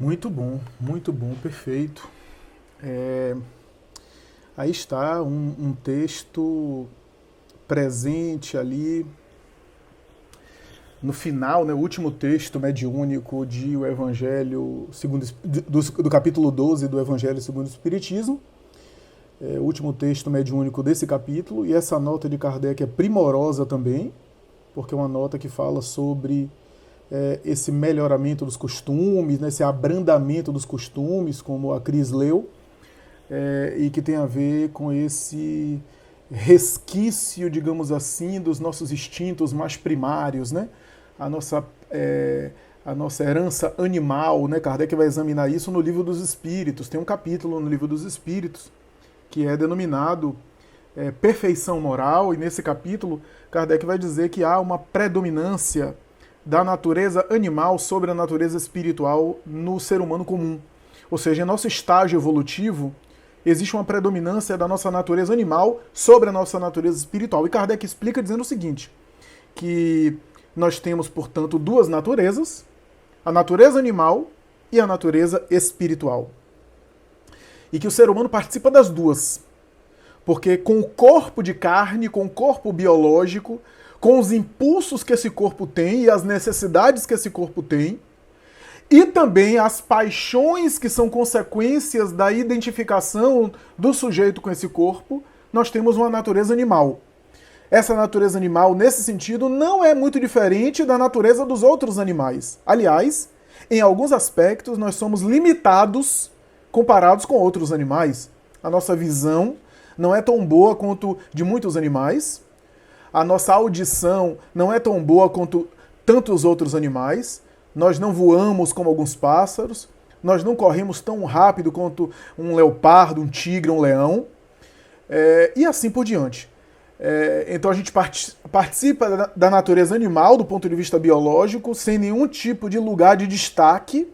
muito bom, perfeito. É, Aí está um texto presente ali no final, né, o último texto mediúnico de o Evangelho segundo, do capítulo 12 do Evangelho segundo o Espiritismo, o último texto mediúnico desse capítulo, e essa nota de Kardec é primorosa também, porque é uma nota que fala sobre esse melhoramento dos costumes, né, esse abrandamento dos costumes, como a Cris leu, e que tem a ver com esse resquício, digamos assim, dos nossos instintos mais primários, né? A nossa, a nossa herança animal, né? Kardec vai examinar isso no Livro dos Espíritos. Tem um capítulo no Livro dos Espíritos que é denominado Perfeição Moral, e nesse capítulo Kardec vai dizer que há uma predominância da natureza animal sobre a natureza espiritual no ser humano comum. Ou seja, em nosso estágio evolutivo, existe uma predominância da nossa natureza animal sobre a nossa natureza espiritual. E Kardec explica dizendo o seguinte, que nós temos, portanto, duas naturezas, a natureza animal e a natureza espiritual. E que o ser humano participa das duas. Porque com o corpo de carne, com o corpo biológico, com os impulsos que esse corpo tem e as necessidades que esse corpo tem, e também as paixões que são consequências da identificação do sujeito com esse corpo, nós temos uma natureza animal. Essa natureza animal, nesse sentido, não é muito diferente da natureza dos outros animais. Aliás, em alguns aspectos, nós somos limitados comparados com outros animais. A nossa visão não é tão boa quanto de muitos animais. A nossa audição não é tão boa quanto tantos outros animais. Nós não voamos como alguns pássaros. Nós não corremos tão rápido quanto um leopardo, um tigre, um leão. E assim por diante. Então a gente participa da natureza animal do ponto de vista biológico, sem nenhum tipo de lugar de destaque.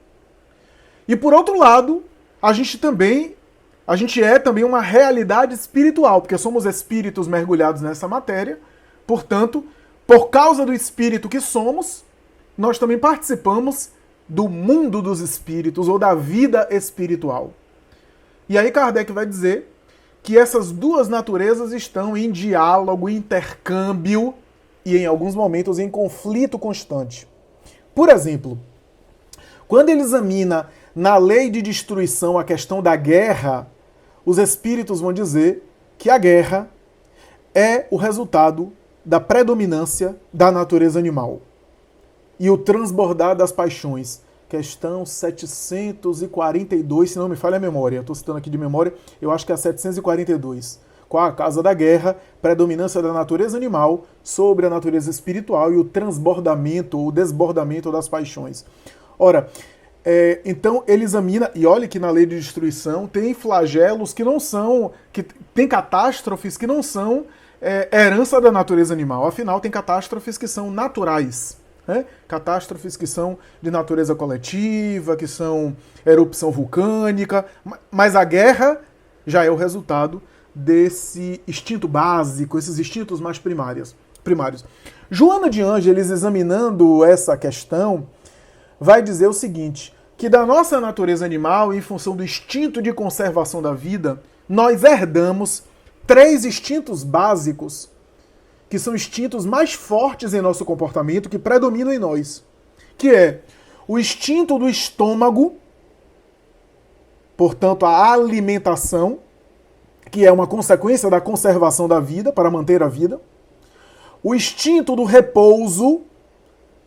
E por outro lado, a gente é também uma realidade espiritual, porque somos espíritos mergulhados nessa matéria. Portanto, por causa do espírito que somos, nós também participamos do mundo dos espíritos ou da vida espiritual. E aí Kardec vai dizer que essas duas naturezas estão em diálogo, intercâmbio e, em alguns momentos, em conflito constante. Por exemplo, quando ele examina na lei de destruição a questão da guerra, os espíritos vão dizer que a guerra é o resultado da predominância da natureza animal e o transbordar das paixões. Questão 742, se não me falha a memória, estou citando aqui de memória, eu acho que é a 742. Com a causa da guerra, predominância da natureza animal sobre a natureza espiritual e o transbordamento ou desbordamento das paixões. Ora, então ele examina, e olha que na lei de destruição tem flagelos que não são, tem catástrofes que não são herança da natureza animal, afinal tem catástrofes que são naturais. Catástrofes que são de natureza coletiva, que são erupção vulcânica, mas a guerra já é o resultado desse instinto básico, esses instintos mais primários. Joana de Ângeles, examinando essa questão, vai dizer o seguinte, que da nossa natureza animal, em função do instinto de conservação da vida, nós herdamos 3 instintos básicos que são instintos mais fortes em nosso comportamento, que predominam em nós, que é o instinto do estômago, portanto a alimentação, que é uma consequência da conservação da vida, para manter a vida, o instinto do repouso,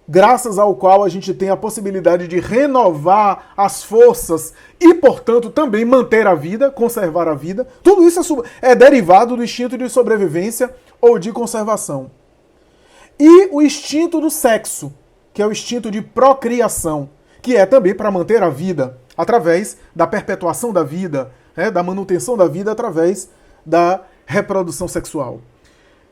graças ao qual a gente tem a possibilidade de renovar as forças e, portanto, também manter a vida, conservar a vida. Tudo isso é derivado do instinto de sobrevivência ou de conservação. E o instinto do sexo, que é o instinto de procriação, que é também para manter a vida, através da perpetuação da vida, da manutenção da vida através da reprodução sexual.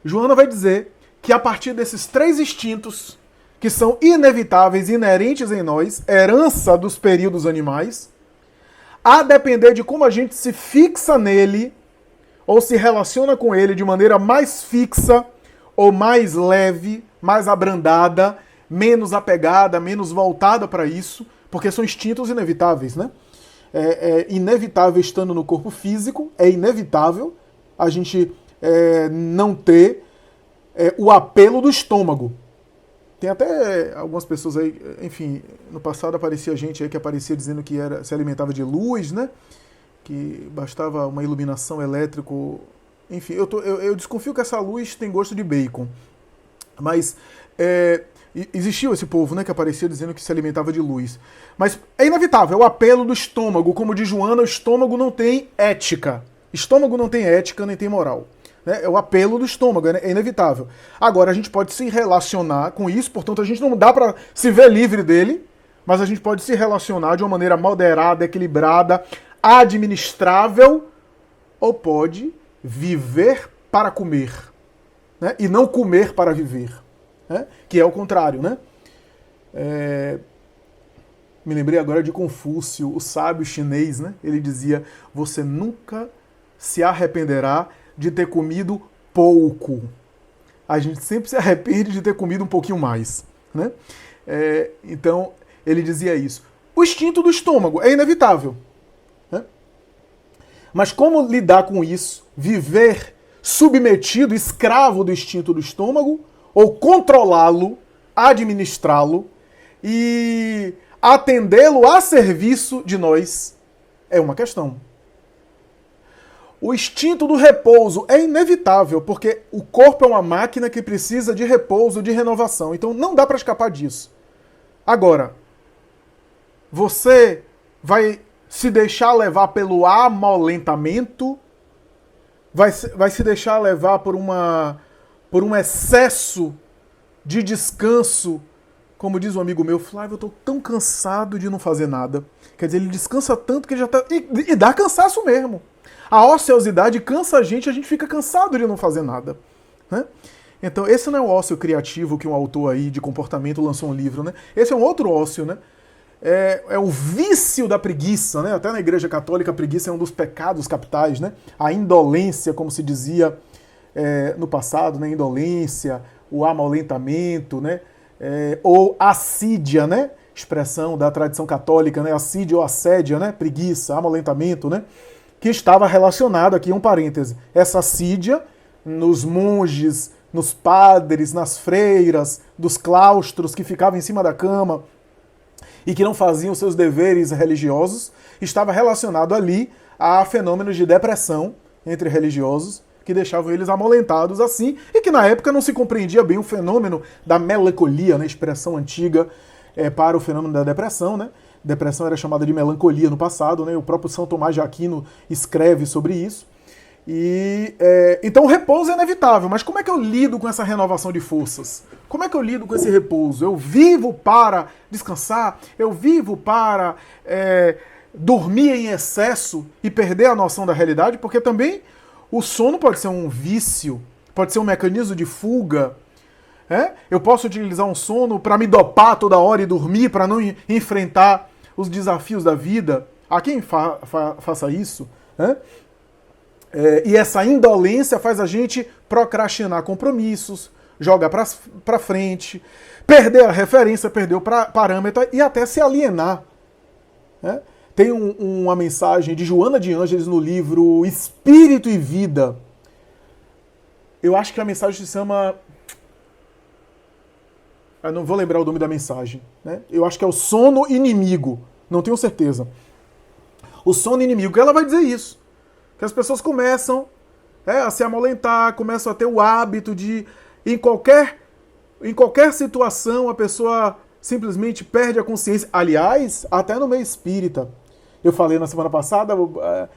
Joana vai dizer que a partir desses 3 instintos, que são inevitáveis, inerentes em nós, herança dos períodos animais, a depender de como a gente se fixa nele, ou se relaciona com ele de maneira mais fixa, ou mais leve, mais abrandada, menos apegada, menos voltada para isso, porque são instintos inevitáveis, né? É inevitável estando no corpo físico, é inevitável a gente não ter o apelo do estômago. Tem até algumas pessoas aí, enfim, no passado aparecia gente aí que aparecia dizendo que se alimentava de luz, né? Que bastava uma iluminação elétrica. Enfim, eu desconfio que essa luz tem gosto de bacon. Mas existiu esse povo, né, que aparecia dizendo que se alimentava de luz. Mas é inevitável, é o apelo do estômago. Como diz Joana, o estômago não tem ética. Estômago não tem ética nem tem moral. É o apelo do estômago, é inevitável. Agora, a gente pode se relacionar com isso, portanto, a gente não dá para se ver livre dele, mas a gente pode se relacionar de uma maneira moderada, equilibrada, administrável, ou pode viver para comer, né? E não comer para viver, né? Que é o contrário, né? Me lembrei agora de Confúcio, o sábio chinês, né? Ele dizia: você nunca se arrependerá de ter comido pouco. A gente sempre se arrepende de ter comido um pouquinho mais, né? Então, ele dizia isso. O instinto do estômago é inevitável, né? Mas como lidar com isso? Viver submetido, escravo do instinto do estômago, ou controlá-lo, administrá-lo e atendê-lo a serviço de nós, é uma questão. O instinto do repouso é inevitável, porque o corpo é uma máquina que precisa de repouso, de renovação. Então não dá para escapar disso. Agora, você vai se deixar levar pelo amolentamento, vai se deixar levar por um excesso de descanso. Como diz um amigo meu, Flávio, eu tô tão cansado de não fazer nada. Quer dizer, ele descansa tanto que ele já tá... E dá cansaço mesmo. A ociosidade cansa a gente fica cansado de não fazer nada, né? Então, esse não é o ócio criativo que um autor aí de comportamento lançou um livro, né? Esse é um outro ócio, né? É o vício da preguiça, né? Até na Igreja Católica a preguiça é um dos pecados capitais, né? A indolência, como se dizia no passado, né? Indolência, o amolentamento, né? Ou assídia, né? Expressão da tradição católica, né? Assídia ou assédia, né? Preguiça, amolentamento, né? Que estava relacionado aqui, um parêntese, essa assídia nos monges, nos padres, nas freiras, dos claustros que ficavam em cima da cama e que não faziam seus deveres religiosos, estava relacionado ali a fenômenos de depressão entre religiosos que deixavam eles amolentados assim e que na época não se compreendia bem o fenômeno da melancolia, né, expressão antiga para o fenômeno da depressão, né? Depressão era chamada de melancolia no passado, né? O próprio São Tomás de Aquino escreve sobre isso. Então o repouso é inevitável, mas como é que eu lido com essa renovação de forças? Como é que eu lido com esse repouso? Eu vivo para descansar? Eu vivo para dormir em excesso e perder a noção da realidade? Porque também o sono pode ser um vício, pode ser um mecanismo de fuga. Eu posso utilizar um sono para me dopar toda hora e dormir, para não enfrentar os desafios da vida. Há quem faça isso, né? E essa indolência faz a gente procrastinar compromissos, jogar para frente, perder a referência, perder o parâmetro e até se alienar, né? Tem uma mensagem de Joana de Ângeles no livro Espírito e Vida. Eu acho que a mensagem se chama... Eu não vou lembrar o nome da mensagem, né? Eu acho que é o sono inimigo. Não tenho certeza. O sono inimigo. Ela vai dizer isso. Que as pessoas começam a se amolentar, começam a ter o hábito de, em qualquer situação, a pessoa simplesmente perde a consciência. Aliás, até no meio espírita. Eu falei na semana passada,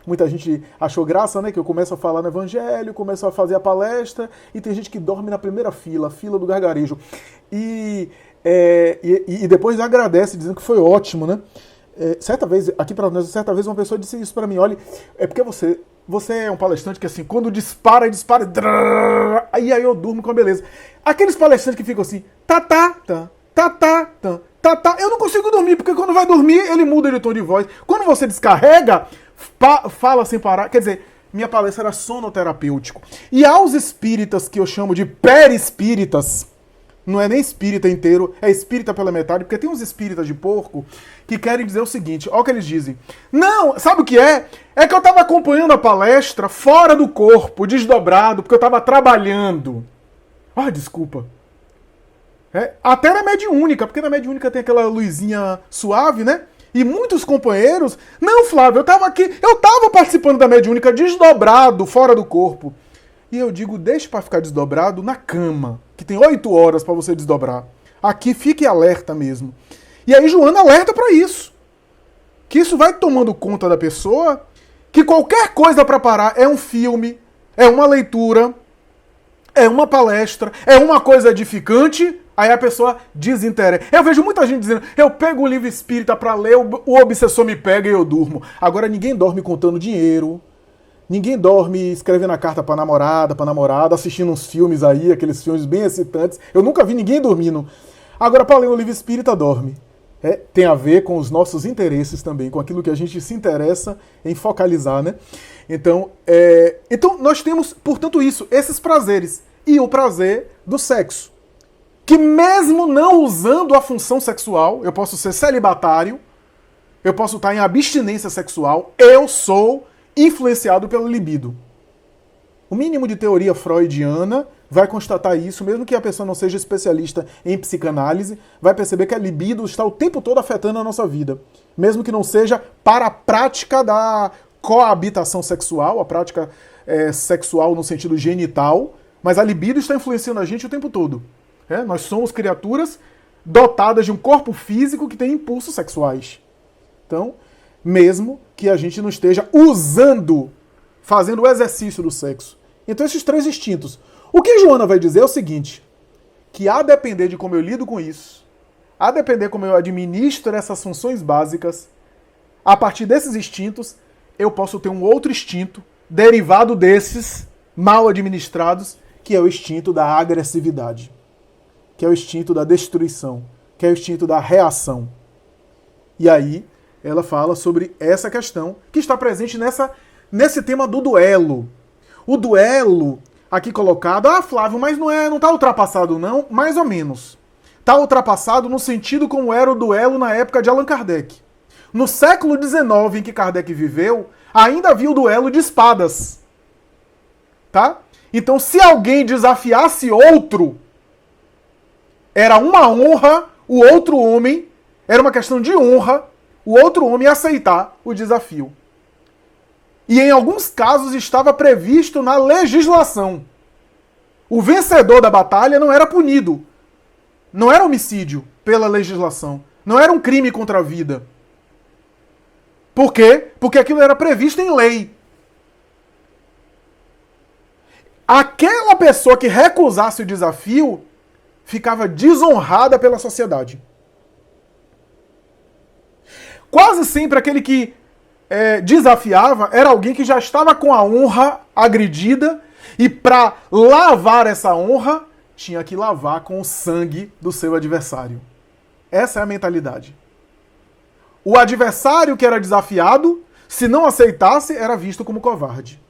muita gente achou graça, né? Que eu começo a falar no evangelho, começo a fazer a palestra, e tem gente que dorme na primeira fila, a fila do gargarejo. E depois agradece, dizendo que foi ótimo, né? Certa vez uma pessoa disse isso para mim: olha, é porque você é um palestrante que assim, quando dispara, aí eu durmo com a beleza. Aqueles palestrantes que ficam assim, eu não consigo dormir, porque quando vai dormir, ele muda de tom de voz. Quando você descarrega, fala sem parar. Quer dizer, minha palestra era sonoterapêutico. E aos espíritas, que eu chamo de perispíritas, Não é nem espírita inteiro, é espírita pela metade, porque tem uns espíritas de porco que querem dizer o seguinte, olha o que eles dizem. Não, sabe o que é? É que eu estava acompanhando a palestra fora do corpo, desdobrado, porque eu estava trabalhando. Ah, desculpa. Até na mediúnica, porque na mediúnica tem aquela luzinha suave, né? E muitos companheiros... Não, Flávio, eu estava aqui, eu estava participando da mediúnica desdobrado, fora do corpo. E eu digo, deixe para ficar desdobrado na cama, que tem 8 horas para você desdobrar. Aqui fique alerta mesmo. E aí Joana alerta para isso. Que isso vai tomando conta da pessoa, que qualquer coisa para parar é um filme, é uma leitura, é uma palestra, é uma coisa edificante, aí a pessoa desinteressa. Eu vejo muita gente dizendo, eu pego o livro espírita para ler, o obsessor me pega e eu durmo. Agora ninguém dorme contando dinheiro. Ninguém dorme escrevendo a carta pra namorado, assistindo uns filmes aí, aqueles filmes bem excitantes. Eu nunca vi ninguém dormindo. Agora, para ler um livro espírita, dorme. Tem a ver com os nossos interesses também, com aquilo que a gente se interessa em focalizar, né? Então nós temos, portanto, esses prazeres. E o prazer do sexo. Que mesmo não usando a função sexual, eu posso ser celibatário, eu posso estar em abstinência sexual, eu sou influenciado pelo libido. O mínimo de teoria freudiana vai constatar isso, mesmo que a pessoa não seja especialista em psicanálise, vai perceber que a libido está o tempo todo afetando a nossa vida. Mesmo que não seja para a prática da coabitação sexual, a prática sexual no sentido genital, mas a libido está influenciando a gente o tempo todo. Nós somos criaturas dotadas de um corpo físico que tem impulsos sexuais. Então, mesmo que a gente não esteja fazendo o exercício do sexo. Então esses 3 instintos. O que Joana vai dizer é o seguinte, que a depender de como eu lido com isso, a depender como eu administro essas funções básicas, a partir desses instintos, eu posso ter um outro instinto derivado desses, mal administrados, que é o instinto da agressividade, que é o instinto da destruição, que é o instinto da reação. E aí, ela fala sobre essa questão que está presente nesse tema do duelo. O duelo, aqui colocado, Flávio, mas não está ultrapassado não? Mais ou menos. Está ultrapassado no sentido como era o duelo na época de Allan Kardec. No século XIX em que Kardec viveu, ainda havia o duelo de espadas. Tá? Então, se alguém desafiasse outro, era uma honra o outro homem, era uma questão de honra, o outro homem aceitar o desafio. E em alguns casos estava previsto na legislação. O vencedor da batalha não era punido. Não era homicídio pela legislação. Não era um crime contra a vida. Por quê? Porque aquilo era previsto em lei. Aquela pessoa que recusasse o desafio ficava desonrada pela sociedade. Quase sempre aquele que desafiava era alguém que já estava com a honra agredida e para lavar essa honra tinha que lavar com o sangue do seu adversário. Essa é a mentalidade. O adversário que era desafiado, se não aceitasse, era visto como covarde.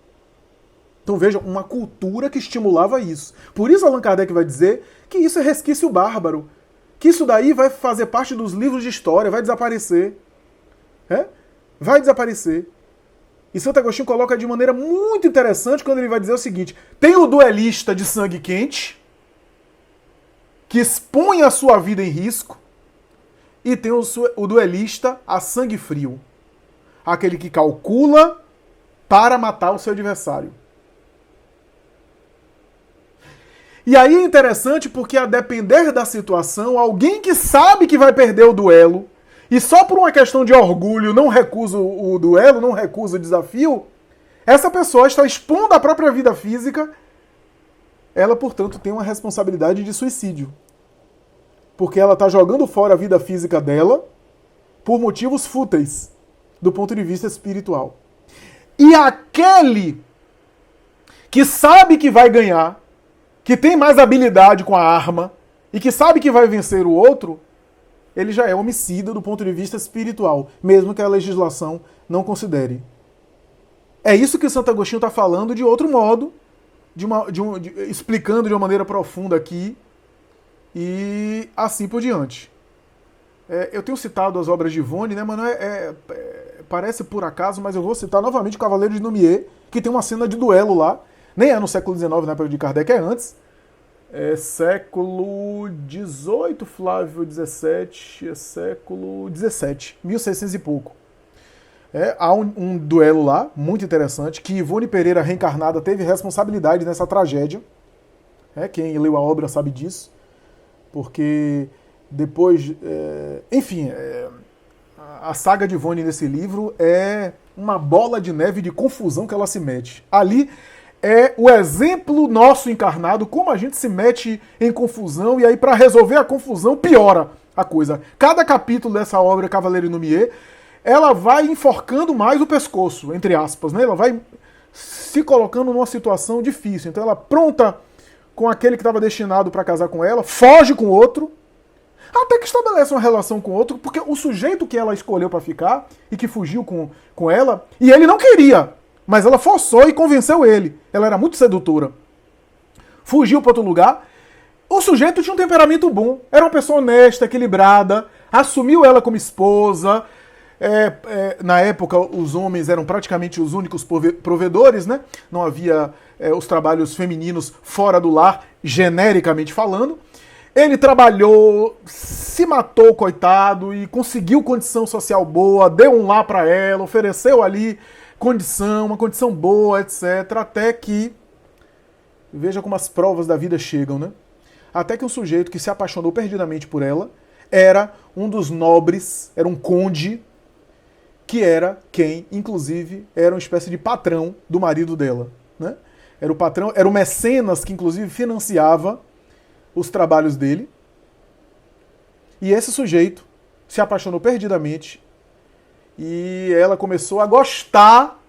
Então veja, uma cultura que estimulava isso. Por isso Allan Kardec vai dizer que isso é resquício bárbaro, que isso daí vai fazer parte dos livros de história, vai desaparecer. Vai desaparecer. E Santo Agostinho coloca de maneira muito interessante quando ele vai dizer o seguinte: tem o duelista de sangue quente, que expõe a sua vida em risco, e tem o duelista a sangue frio, aquele que calcula para matar o seu adversário. E aí é interessante porque, a depender da situação, alguém que sabe que vai perder o duelo e só por uma questão de orgulho não recusa o duelo, não recusa o desafio, essa pessoa está expondo a própria vida física, ela, portanto, tem uma responsabilidade de suicídio. Porque ela está jogando fora a vida física dela por motivos fúteis, do ponto de vista espiritual. E aquele que sabe que vai ganhar, que tem mais habilidade com a arma e que sabe que vai vencer o outro, ele já é homicida do ponto de vista espiritual, mesmo que a legislação não considere. É isso que Santo Agostinho está falando de outro modo, explicando de uma maneira profunda aqui, e assim por diante. Eu tenho citado as obras de Ivone, né, mas não parece por acaso, mas eu vou citar novamente o Cavaleiro de Lumière, que tem uma cena de duelo lá. Nem é no século XIX, na época de Kardec, é antes. Século XVIII, Flávio XVII, século XVII, 1600 e pouco. Há um duelo lá, muito interessante, que Ivone Pereira, reencarnada, teve responsabilidade nessa tragédia. Quem leu a obra sabe disso. Porque depois... a saga de Ivone nesse livro é uma bola de neve de confusão que ela se mete. Ali é o exemplo nosso encarnado, como a gente se mete em confusão, e aí para resolver a confusão piora a coisa. Cada capítulo dessa obra, Cavaleiro de Lumière, ela vai enforcando mais o pescoço, entre aspas, né? Ela vai se colocando numa situação difícil. Então ela pronta com aquele que estava destinado para casar com ela, foge com outro, até que estabelece uma relação com outro, porque o sujeito que ela escolheu para ficar e que fugiu com ela, e ele não queria, mas ela forçou e convenceu ele. Ela era muito sedutora. Fugiu para outro lugar. O sujeito tinha um temperamento bom, era uma pessoa honesta, equilibrada, assumiu ela como esposa. Na época, os homens eram praticamente os únicos provedores, né? Não havia os trabalhos femininos fora do lar, genericamente falando. Ele trabalhou, se matou, coitado, e conseguiu condição social boa, deu um lar para ela, ofereceu ali uma condição boa, etc. Até que, veja como as provas da vida chegam, né? Até que um sujeito que se apaixonou perdidamente por ela era um dos nobres, era um conde, que era quem, inclusive, era uma espécie de patrão do marido dela, né? Era o patrão, era o mecenas que, inclusive, financiava os trabalhos dele. E esse sujeito se apaixonou perdidamente e ela começou a gostar,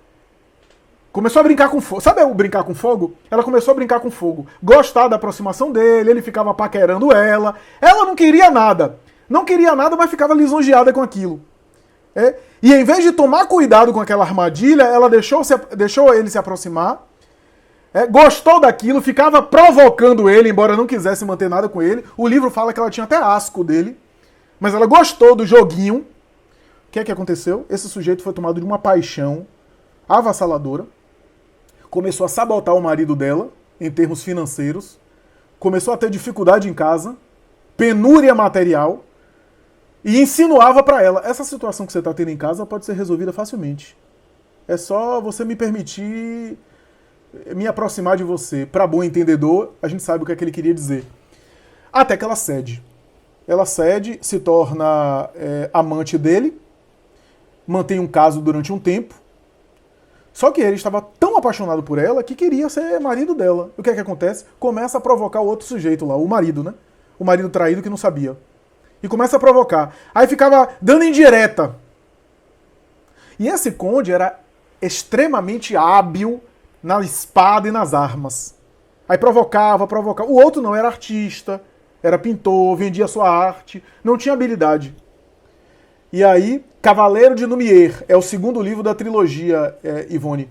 começou a brincar com fogo. Sabe o brincar com fogo? Ela começou a brincar com fogo. Gostar da aproximação dele, ele ficava paquerando ela. Ela não queria nada, mas ficava lisonjeada com aquilo. E em vez de tomar cuidado com aquela armadilha, ela deixou ele se aproximar, gostou daquilo, ficava provocando ele, embora não quisesse manter nada com ele. O livro fala que ela tinha até asco dele, mas ela gostou do joguinho. O que é que aconteceu? Esse sujeito foi tomado de uma paixão avassaladora, começou a sabotar o marido dela, em termos financeiros, começou a ter dificuldade em casa, penúria material, e insinuava para ela: essa situação que você está tendo em casa pode ser resolvida facilmente. É só você me permitir me aproximar de você. Para bom entendedor, a gente sabe o que é que ele queria dizer. Até que ela cede. Ela cede, se torna amante dele, mantém um caso durante um tempo. Só que ele estava tão apaixonado por ela que queria ser marido dela. O que é que acontece? Começa a provocar o outro sujeito lá, o marido, né? O marido traído que não sabia. E começa a provocar. Aí ficava dando indireta. E esse conde era extremamente hábil na espada e nas armas. Aí provocava. O outro não, era artista, era pintor, vendia sua arte, não tinha habilidade. E aí, Cavaleiro de Lumière é o segundo livro da trilogia, Ivone.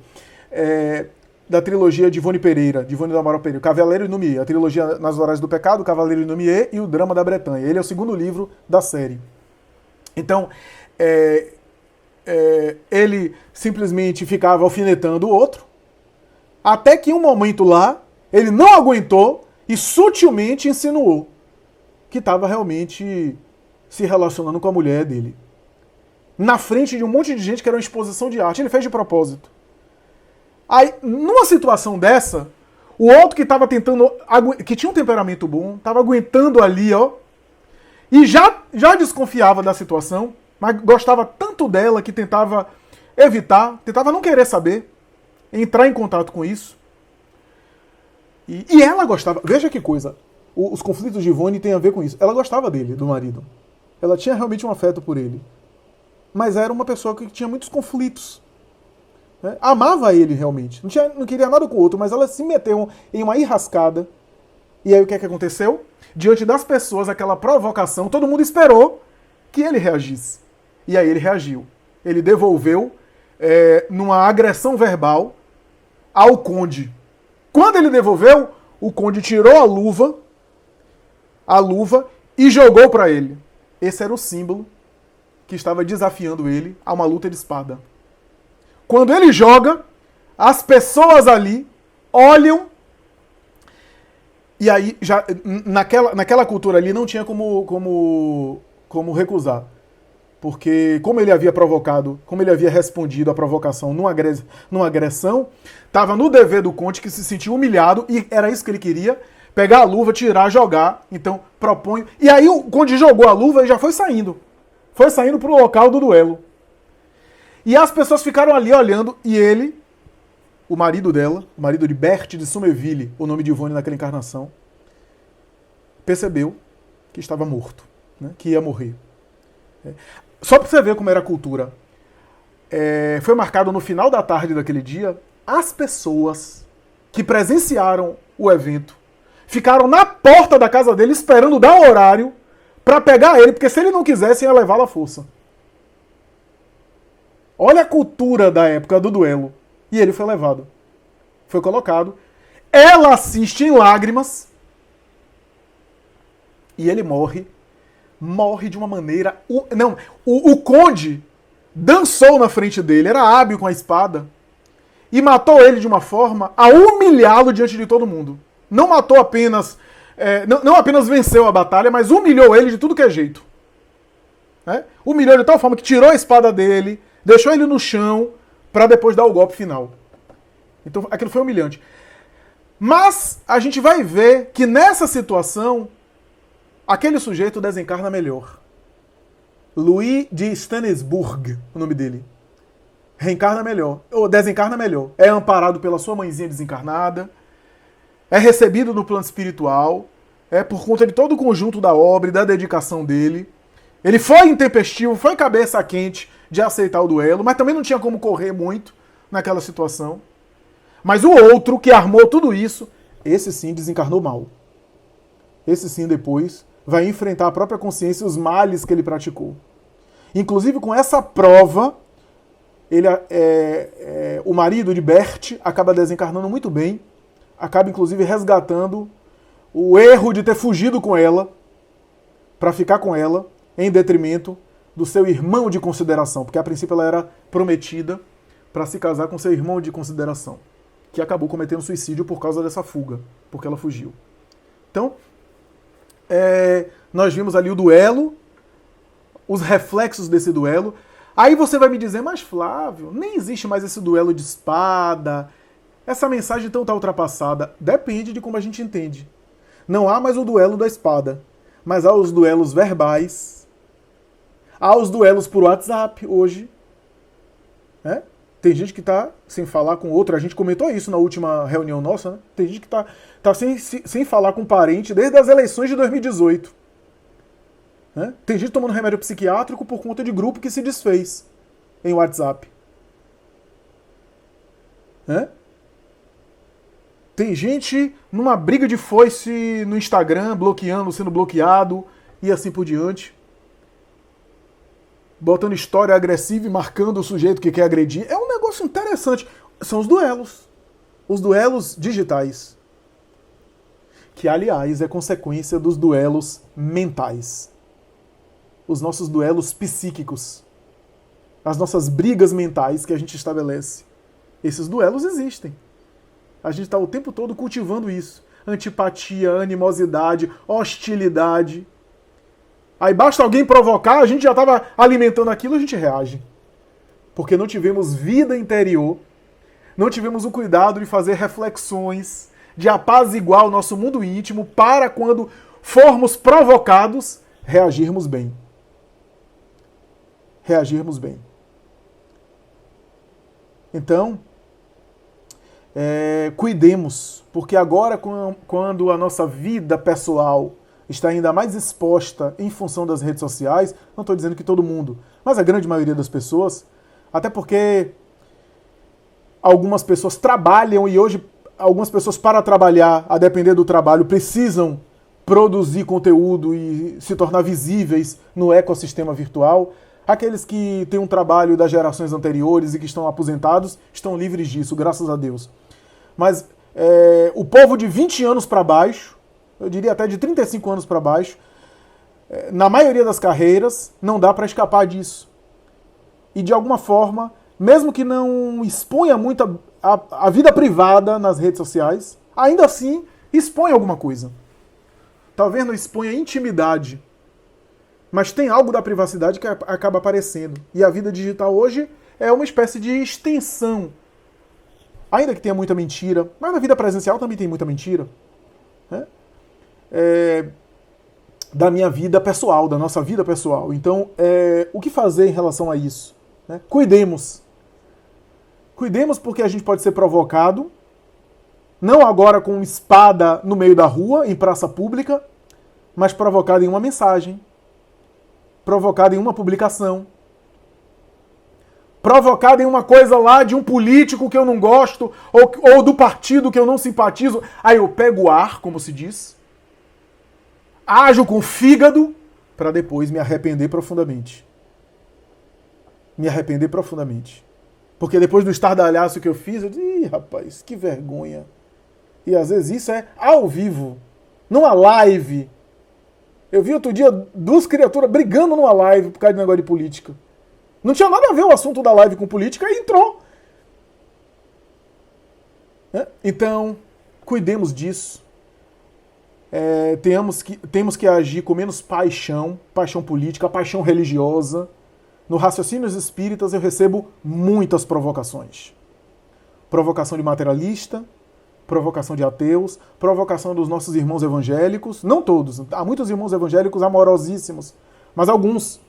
Da trilogia de Ivone Pereira, de Ivone do Amaral Pereira. Cavaleiro de Lumière, a trilogia Nas Horas do Pecado, Cavaleiro de Lumière e o Drama da Bretanha. Ele é o segundo livro da série. Então, ele simplesmente ficava alfinetando o outro, até que em um momento lá, ele não aguentou e sutilmente insinuou que estava realmente se relacionando com a mulher dele. Na frente de um monte de gente que era uma exposição de arte. Ele fez de propósito. Aí, numa situação dessa, o outro que estava tentando, que tinha um temperamento bom, estava aguentando ali, ó, e já desconfiava da situação, mas gostava tanto dela que tentava evitar, tentava não querer saber, entrar em contato com isso. E ela gostava, veja que coisa, os conflitos de Ivone têm a ver com isso. Ela gostava dele, do marido. Ela tinha realmente um afeto por ele. Mas era uma pessoa que tinha muitos conflitos. Amava ele realmente. Não queria nada com o outro, mas ela se meteu em uma enrascada. E aí o que é que aconteceu? Diante das pessoas, aquela provocação, todo mundo esperou que ele reagisse. E aí ele reagiu. Ele devolveu numa agressão verbal ao conde. Quando ele devolveu, o conde tirou a luva, a luva e jogou para ele. Esse era o símbolo que estava desafiando ele a uma luta de espada. Quando ele joga, as pessoas ali olham, e aí já naquela cultura ali não tinha como recusar. Porque como ele havia provocado, como ele havia respondido à provocação numa agressão, estava no dever do conde, que se sentiu humilhado, e era isso que ele queria, pegar a luva, tirar, jogar. Então, proponho. E aí o conde jogou a luva e já foi saindo. Foi saindo para o local do duelo. E as pessoas ficaram ali olhando, e ele, o marido dela, o marido de Berthe de Somerville, o nome de Yvonne naquela encarnação, percebeu que estava morto, né, que ia morrer. Só para você ver como era a cultura. Foi marcado no final da tarde daquele dia, as pessoas que presenciaram o evento ficaram na porta da casa dele esperando dar o horário para pegar ele, porque se ele não quisesse, ia levá-lo à força. Olha a cultura da época do duelo. E ele foi levado. Foi colocado. Ela assiste em lágrimas. E ele morre. Morre de uma maneira... O conde dançou na frente dele, era hábil com a espada, e matou ele de uma forma a humilhá-lo diante de todo mundo. Não matou apenas... não apenas venceu a batalha, mas humilhou ele de tudo que é jeito. Humilhou de tal forma que tirou a espada dele, deixou ele no chão, para depois dar o golpe final. Então aquilo foi humilhante. Mas a gente vai ver que nessa situação, aquele sujeito desencarna melhor. Louis de Stanisburg, o nome dele. Reencarna melhor, ou desencarna melhor. É amparado pela sua mãezinha desencarnada, é recebido no plano espiritual, por conta de todo o conjunto da obra e da dedicação dele. Ele foi intempestivo, foi cabeça quente de aceitar o duelo, mas também não tinha como correr muito naquela situação. Mas o outro que armou tudo isso, esse sim desencarnou mal. Esse sim depois vai enfrentar a própria consciência e os males que ele praticou. Inclusive com essa prova, o marido de Berthe acaba desencarnando muito bem, acaba inclusive resgatando o erro de ter fugido com ela, para ficar com ela, em detrimento do seu irmão de consideração, porque a princípio ela era prometida para se casar com seu irmão de consideração, que acabou cometendo suicídio por causa dessa fuga, porque ela fugiu. Então, nós vimos ali o duelo, os reflexos desse duelo. Aí você vai me dizer, mas Flávio, nem existe mais esse duelo de espada, essa mensagem então está ultrapassada. Depende de como a gente entende. Não há mais o duelo da espada, mas há os duelos verbais, há os duelos por WhatsApp hoje. Tem gente que está sem falar com outro, a gente comentou isso na última reunião nossa, né? Tem gente que tá sem falar com parente desde as eleições de 2018. Tem gente tomando remédio psiquiátrico por conta de grupo que se desfez em WhatsApp. Tem gente numa briga de foice no Instagram, sendo bloqueado e assim por diante. Botando história agressiva e marcando o sujeito que quer agredir. É um negócio interessante. São os duelos. Os duelos digitais. Que, aliás, é consequência dos duelos mentais. Os nossos duelos psíquicos. As nossas brigas mentais que a gente estabelece. Esses duelos existem. A gente está o tempo todo cultivando isso. Antipatia, animosidade, hostilidade. Aí basta alguém provocar, a gente já estava alimentando aquilo, a gente reage. Porque não tivemos vida interior, não tivemos o cuidado de fazer reflexões, de apaziguar o nosso mundo íntimo para quando formos provocados, reagirmos bem. Reagirmos bem. Então, cuidemos, porque agora quando a nossa vida pessoal está ainda mais exposta em função das redes sociais, não estou dizendo que todo mundo, mas a grande maioria das pessoas, até porque algumas pessoas trabalham e hoje algumas pessoas para trabalhar, a depender do trabalho, precisam produzir conteúdo e se tornar visíveis no ecossistema virtual. Aqueles que têm um trabalho das gerações anteriores e que estão aposentados estão livres disso, graças a Deus. Mas o povo de 20 anos para baixo, eu diria até de 35 anos para baixo, na maioria das carreiras, não dá para escapar disso. E de alguma forma, mesmo que não exponha muito a vida privada nas redes sociais, ainda assim expõe alguma coisa. Talvez não exponha intimidade, mas tem algo da privacidade que acaba aparecendo. E a vida digital hoje é uma espécie de extensão. Ainda que tenha muita mentira, mas na vida presencial também tem muita mentira. Né? Da minha vida pessoal, da nossa vida pessoal. Então, o que fazer em relação a isso? Né? Cuidemos. Cuidemos porque a gente pode ser provocado, não agora com espada no meio da rua, em praça pública, mas provocado em uma mensagem, provocado em uma publicação, provocado em uma coisa lá de um político que eu não gosto, ou do partido que eu não simpatizo. Aí eu pego o ar, como se diz, ajo com fígado, para depois me arrepender profundamente. Me arrepender profundamente. Porque depois do estardalhaço que eu fiz, eu disse, ih, rapaz, que vergonha. E às vezes isso é ao vivo, numa live. Eu vi outro dia 2 criaturas brigando numa live por causa de negócio de política. Não tinha nada a ver o assunto da live com política e entrou. Então, cuidemos disso. Temos que agir com menos paixão política, paixão religiosa. No Raciocínios Espíritas eu recebo muitas provocações. Provocação de materialista, provocação de ateus, provocação dos nossos irmãos evangélicos, não todos, há muitos irmãos evangélicos amorosíssimos, mas alguns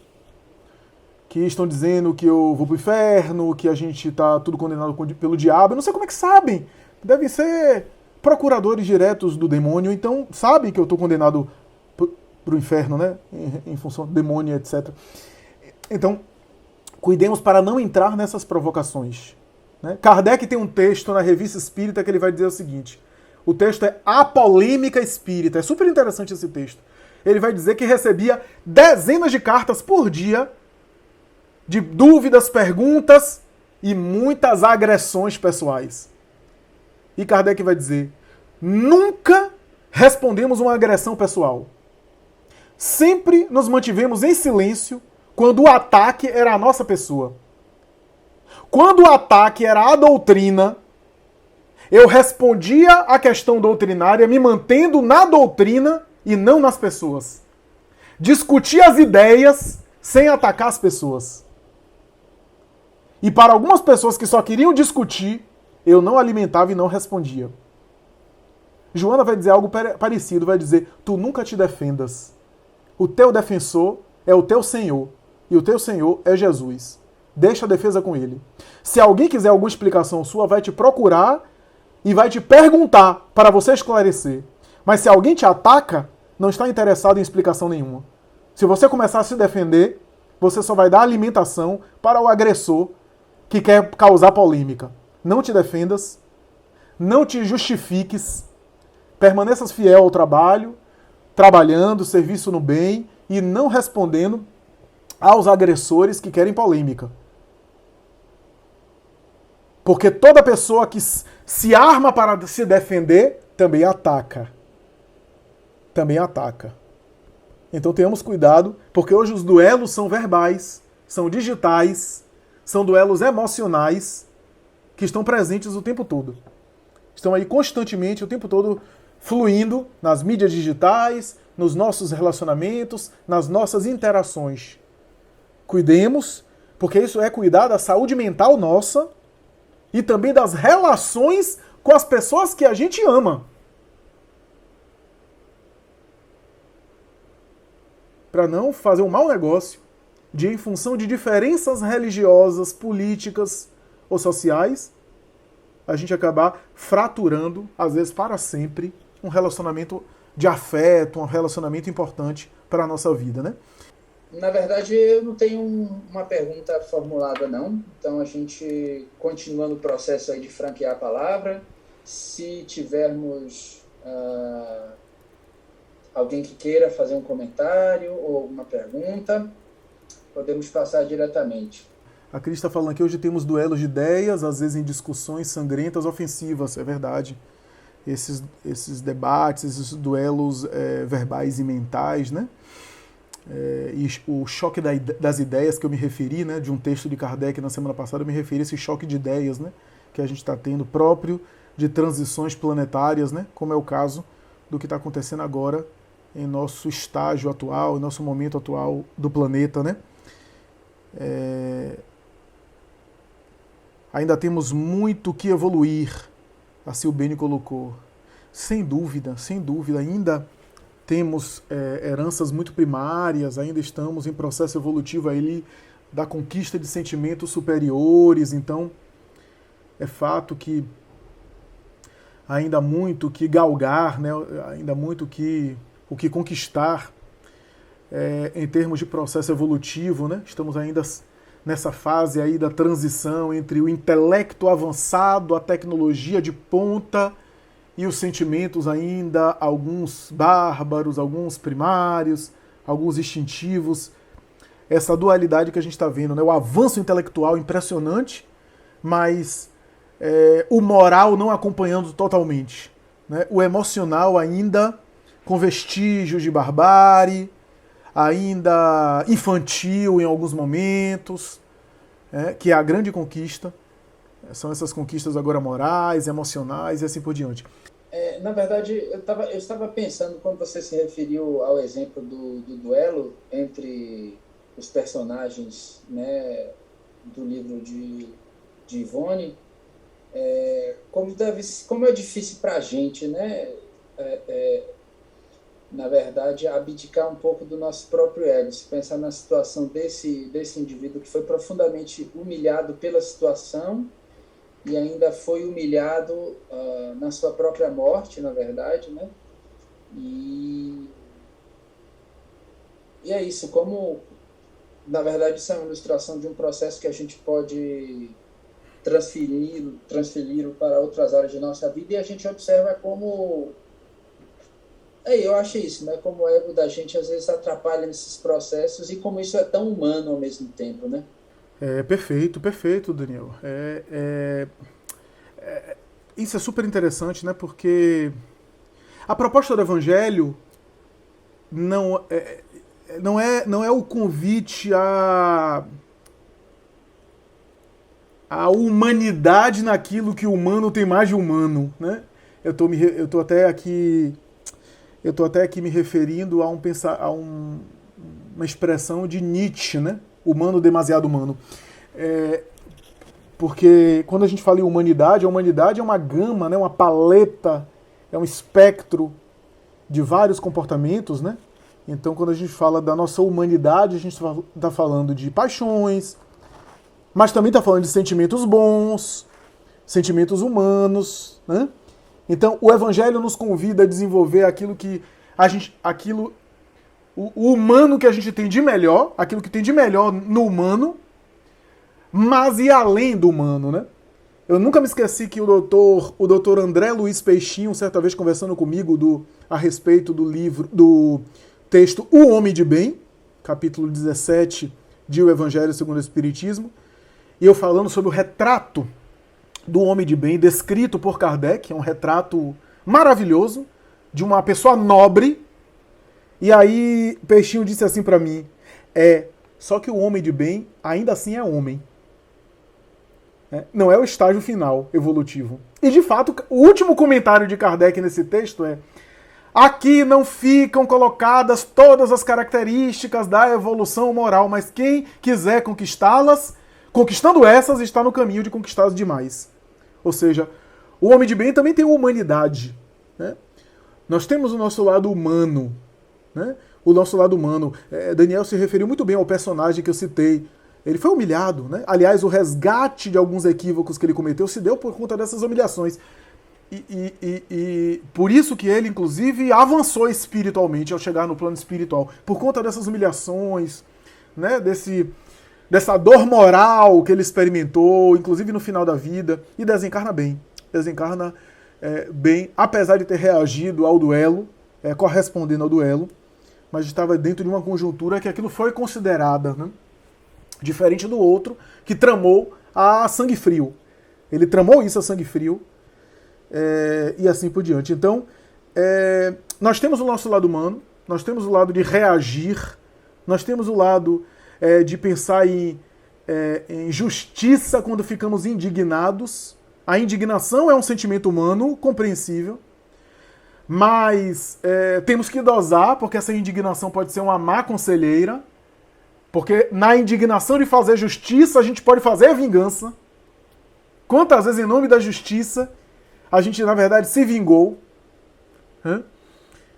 que estão dizendo que eu vou pro inferno, que a gente tá tudo condenado pelo diabo, eu não sei como é que sabem, devem ser procuradores diretos do demônio, então sabem que eu tô condenado pro inferno, né, em função do demônio, etc. Então, cuidemos para não entrar nessas provocações. Né? Kardec tem um texto na Revista Espírita que ele vai dizer o seguinte, o texto é A Polêmica Espírita, é super interessante esse texto. Ele vai dizer que recebia dezenas de cartas por dia, de dúvidas, perguntas e muitas agressões pessoais. E Kardec vai dizer, nunca respondemos uma agressão pessoal. Sempre nos mantivemos em silêncio quando o ataque era a nossa pessoa. Quando o ataque era a doutrina, eu respondia à questão doutrinária me mantendo na doutrina e não nas pessoas. Discutia as ideias sem atacar as pessoas. E para algumas pessoas que só queriam discutir, eu não alimentava e não respondia. Joana vai dizer algo parecido, vai dizer, tu nunca te defendas. O teu defensor é o teu Senhor. E o teu Senhor é Jesus. Deixa a defesa com ele. Se alguém quiser alguma explicação sua, vai te procurar e vai te perguntar para você esclarecer. Mas se alguém te ataca, não está interessado em explicação nenhuma. Se você começar a se defender, você só vai dar alimentação para o agressor que quer causar polêmica. Não te defendas, não te justifiques, permaneças fiel ao trabalho, trabalhando, serviço no bem e não respondendo aos agressores que querem polêmica. Porque toda pessoa que se arma para se defender também ataca. Também ataca. Então tenhamos cuidado, porque hoje os duelos são verbais, são digitais, são duelos emocionais que estão presentes o tempo todo. Estão aí constantemente, o tempo todo, fluindo nas mídias digitais, nos nossos relacionamentos, nas nossas interações. Cuidemos, porque isso é cuidar da saúde mental nossa e também das relações com as pessoas que a gente ama. Para não fazer um mau negócio de, em função de diferenças religiosas, políticas ou sociais, a gente acabar fraturando, às vezes para sempre, um relacionamento de afeto, um relacionamento importante para a nossa vida, né? Na verdade, eu não tenho uma pergunta formulada, não. Então, a gente continua no processo aí de franquear a palavra. Se tivermos alguém que queira fazer um comentário ou alguma pergunta, podemos passar diretamente. A Cris está falando que hoje temos duelos de ideias, às vezes em discussões sangrentas, ofensivas, é verdade. esses debates, esses duelos verbais e mentais, né? E o choque das ideias que eu me referi, né, de um texto de Kardec na semana passada, eu me referi a esse choque de ideias, né, que a gente está tendo, próprio de transições planetárias, né, como é o caso do que está acontecendo agora em nosso estágio atual, em nosso momento atual do planeta, né? Ainda temos muito que evoluir, assim o Beni colocou. Sem dúvida, ainda temos heranças muito primárias, ainda estamos em processo evolutivo aí da conquista de sentimentos superiores, então é fato que ainda há muito que galgar, né? Ainda muito o que conquistar em termos de processo evolutivo, né? Estamos ainda nessa fase aí da transição entre o intelecto avançado, a tecnologia de ponta e os sentimentos ainda, alguns bárbaros, alguns primários, alguns instintivos. Essa dualidade que a gente está vendo, né? O avanço intelectual impressionante, mas o moral não acompanhando totalmente, né? O emocional ainda com vestígios de barbárie, ainda infantil em alguns momentos, que é a grande conquista. São essas conquistas agora morais, emocionais e assim por diante. Na verdade, eu estava pensando, quando você se referiu ao exemplo do duelo entre os personagens, né, do livro de Ivone, como é difícil para a gente, né, na verdade, abdicar um pouco do nosso próprio ego, se pensar na situação desse indivíduo que foi profundamente humilhado pela situação e ainda foi humilhado na sua própria morte, na verdade, né? E é isso, como, na verdade, isso é uma ilustração de um processo que a gente pode transferi-lo para outras áreas de nossa vida, e a gente observa como... eu acho isso, né? Como o ego da gente às vezes atrapalha nesses processos e como isso é tão humano ao mesmo tempo, né? Perfeito, Daniel. Isso é super interessante, né? Porque a proposta do Evangelho não é o convite à humanidade naquilo que o humano tem mais de humano, né? Eu tô até aqui me referindo a uma expressão de Nietzsche, né? Humano demasiado humano. Porque quando a gente fala em humanidade, a humanidade é uma gama, né? Uma paleta, é um espectro de vários comportamentos, né? Então, quando a gente fala da nossa humanidade, a gente está falando de paixões, mas também está falando de sentimentos bons, sentimentos humanos, né? Então, o Evangelho nos convida a desenvolver o humano que a gente tem de melhor, aquilo que tem de melhor no humano, mas ir além do humano, né? Eu nunca me esqueci que o doutor André Luiz Peixinho, certa vez conversando comigo a respeito do texto O Homem de Bem, capítulo 17 de O Evangelho segundo o Espiritismo, e eu falando sobre o retrato do homem de bem, descrito por Kardec, é um retrato maravilhoso, de uma pessoa nobre. E aí Peixinho disse assim para mim, só que o homem de bem ainda assim é homem. Não é o estágio final evolutivo. E de fato, o último comentário de Kardec nesse texto aqui não ficam colocadas todas as características da evolução moral, mas quem quiser conquistá-las, conquistando essas, está no caminho de conquistar as demais. Ou seja, o homem de bem também tem uma humanidade, né? Nós temos o nosso lado humano, né? O nosso lado humano. Daniel se referiu muito bem ao personagem que eu citei. Ele foi humilhado, né? Aliás, o resgate de alguns equívocos que ele cometeu se deu por conta dessas humilhações. E por isso que ele, inclusive, avançou espiritualmente ao chegar no plano espiritual. Por conta dessas humilhações, né? Dessa dor moral que ele experimentou, inclusive no final da vida, e desencarna bem. Desencarna bem, apesar de ter reagido ao duelo, correspondendo ao duelo, mas estava dentro de uma conjuntura que aquilo foi considerada, né? Diferente do outro, que tramou a sangue frio. Ele tramou isso a sangue frio, e assim por diante. Então, nós temos o nosso lado humano, nós temos o lado de reagir, nós temos o lado de pensar em justiça quando ficamos indignados. A indignação é um sentimento humano, compreensível, mas temos que dosar, porque essa indignação pode ser uma má conselheira, porque na indignação de fazer justiça, a gente pode fazer a vingança. Quantas vezes, em nome da justiça, a gente, na verdade, se vingou?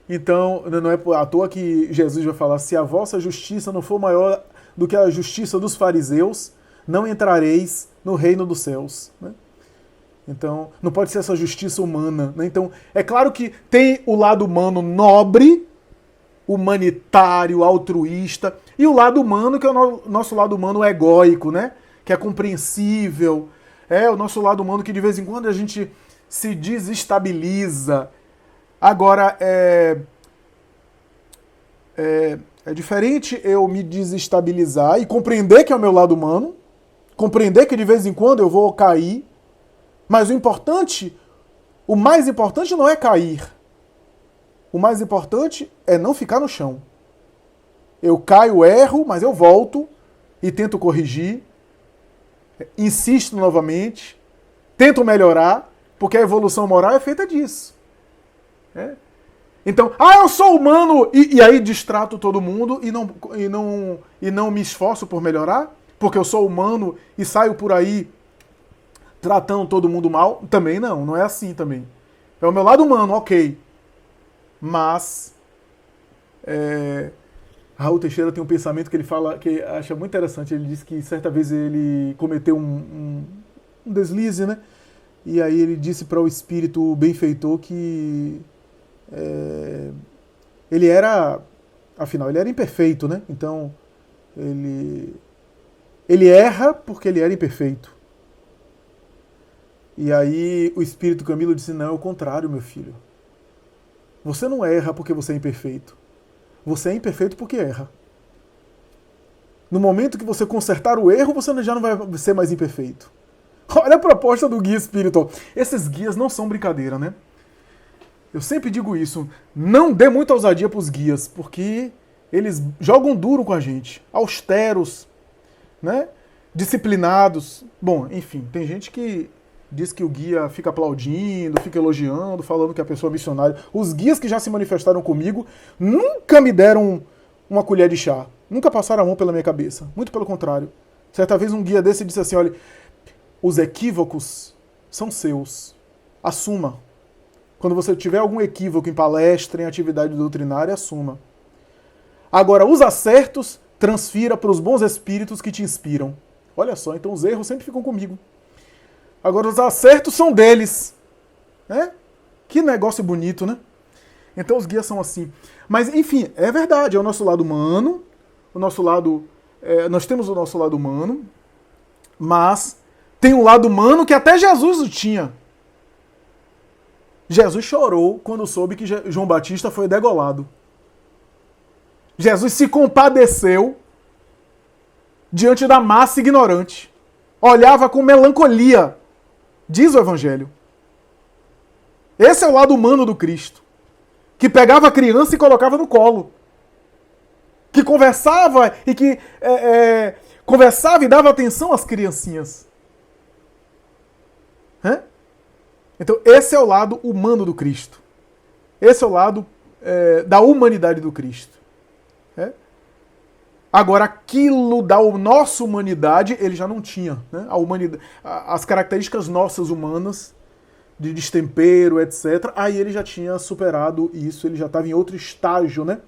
Então, não é à toa que Jesus vai falar: se a vossa justiça não for maior do que a justiça dos fariseus, não entrareis no reino dos céus. Então, não pode ser essa justiça humana. Então, é claro que tem o lado humano nobre, humanitário, altruísta, e o lado humano, que é o nosso lado humano egóico, né? Que é compreensível. É o nosso lado humano que de vez em quando a gente se desestabiliza. Agora, é diferente eu me desestabilizar e compreender que é o meu lado humano, compreender que de vez em quando eu vou cair, mas o mais importante não é cair. O mais importante é não ficar no chão. Eu caio, erro, mas eu volto e tento corrigir, insisto novamente, tento melhorar, porque a evolução moral é feita disso. Então, eu sou humano, e aí distrato todo mundo e não me esforço por melhorar, porque eu sou humano e saio por aí tratando todo mundo mal. Também não é assim também. É o meu lado humano, ok. Mas Raul Teixeira tem um pensamento que ele fala, que acha muito interessante. Ele diz que certa vez ele cometeu um deslize, né? E aí ele disse para o espírito benfeitor que ele era imperfeito, né? Então ele erra porque ele era imperfeito. E aí o espírito Camilo disse: não, é o contrário, meu filho. Você não erra porque você é imperfeito. Você é imperfeito porque erra. No momento que você consertar o erro, você já não vai ser mais imperfeito. Olha a proposta do guia espiritual. Esses guias não são brincadeira, né? Eu sempre digo isso. Não dê muita ousadia para os guias, porque eles jogam duro com a gente. Austeros, né? Disciplinados. Bom, enfim, tem gente que diz que o guia fica aplaudindo, fica elogiando, falando que a pessoa é missionária. Os guias que já se manifestaram comigo nunca me deram uma colher de chá. Nunca passaram a mão pela minha cabeça. Muito pelo contrário. Certa vez um guia desse disse assim: olha, os equívocos são seus. Assuma. Quando você tiver algum equívoco em palestra, em atividade doutrinária, assuma. Agora, os acertos, transfira para os bons espíritos que te inspiram. Olha só, então os erros sempre ficam comigo. Agora, os acertos são deles. Né? Que negócio bonito, né? Então, os guias são assim. Mas, enfim, é verdade. É o nosso lado humano. Nós temos o nosso lado humano. Mas tem um lado humano que até Jesus o tinha. Jesus chorou quando soube que João Batista foi degolado. Jesus se compadeceu diante da massa ignorante. Olhava com melancolia. Diz o Evangelho. Esse é o lado humano do Cristo. Que pegava a criança e colocava no colo. Que conversava e dava atenção às criancinhas. Então, esse é o lado humano do Cristo. Esse é o lado da humanidade do Cristo. Agora, aquilo da nossa humanidade, ele já não tinha. Né? A humanidade, as características nossas humanas, de destempero, etc., aí ele já tinha superado isso, ele já estava em outro estágio. Né?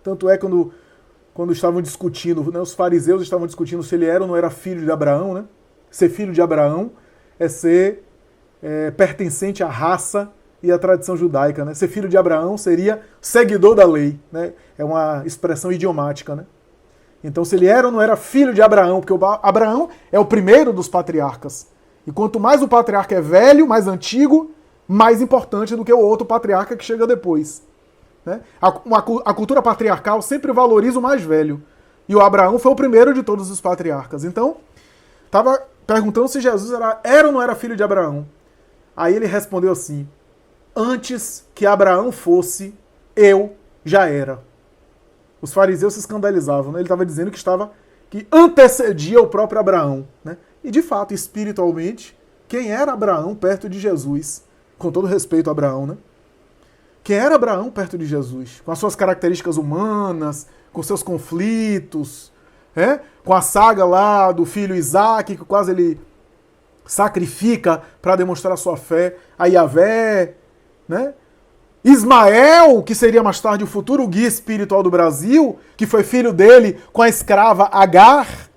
Tanto é quando estavam discutindo, né, os fariseus estavam discutindo se ele era ou não era filho de Abraão. Né? Ser filho de Abraão é ser pertencente à raça e à tradição judaica. Né? Ser filho de Abraão seria seguidor da lei. Né? É uma expressão idiomática. Né? Então, se ele era ou não era filho de Abraão, porque Abraão é o primeiro dos patriarcas. E quanto mais o patriarca é velho, mais antigo, mais importante do que o outro patriarca que chega depois. Né? A cultura patriarcal sempre valoriza o mais velho. E o Abraão foi o primeiro de todos os patriarcas. Então, estava perguntando se Jesus era ou não era filho de Abraão. Aí ele respondeu assim: antes que Abraão fosse, eu já era. Os fariseus se escandalizavam, né? Ele estava dizendo que antecedia o próprio Abraão, né? E de fato, espiritualmente, quem era Abraão perto de Jesus? Com todo respeito a Abraão, né? Quem era Abraão perto de Jesus? Com as suas características humanas, com seus conflitos, com a saga lá do filho Isaac, que quase ele sacrifica para demonstrar sua fé a Yahvé, né? Ismael, que seria mais tarde o futuro guia espiritual do Brasil, que foi filho dele com a escrava Agar.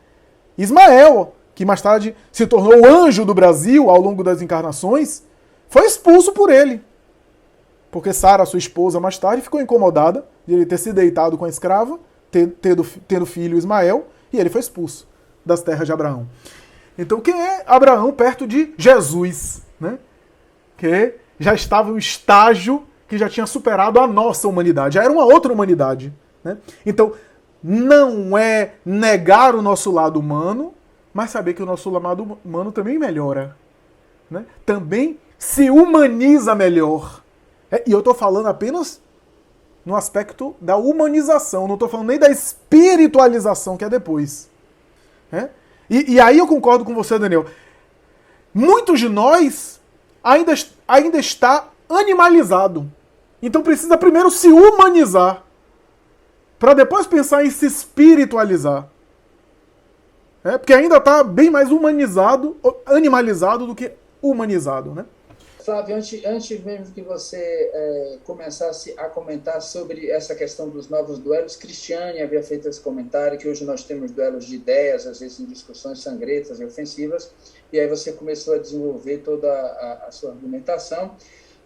Ismael, que mais tarde se tornou o anjo do Brasil ao longo das encarnações, foi expulso por ele. Porque Sara, sua esposa, mais tarde ficou incomodada de ele ter se deitado com a escrava, tendo filho Ismael, e ele foi expulso das terras de Abraão. Então quem é Abraão perto de Jesus, né? Que já estava em um estágio que já tinha superado a nossa humanidade, já era uma outra humanidade, né? Então não é negar o nosso lado humano, mas saber que o nosso lado humano também melhora, né? Também se humaniza melhor. E eu estou falando apenas no aspecto da humanização, não estou falando nem da espiritualização, que é depois. E aí eu concordo com você, Daniel. Muitos de nós ainda está animalizado. Então precisa primeiro se humanizar, para depois pensar em se espiritualizar. Porque ainda está bem mais humanizado, animalizado do que humanizado, né? Flávio, antes mesmo que você começasse a comentar sobre essa questão dos novos duelos, Cristiane havia feito esse comentário que hoje nós temos duelos de ideias, às vezes em discussões sangrentas e ofensivas, e aí você começou a desenvolver toda a sua argumentação.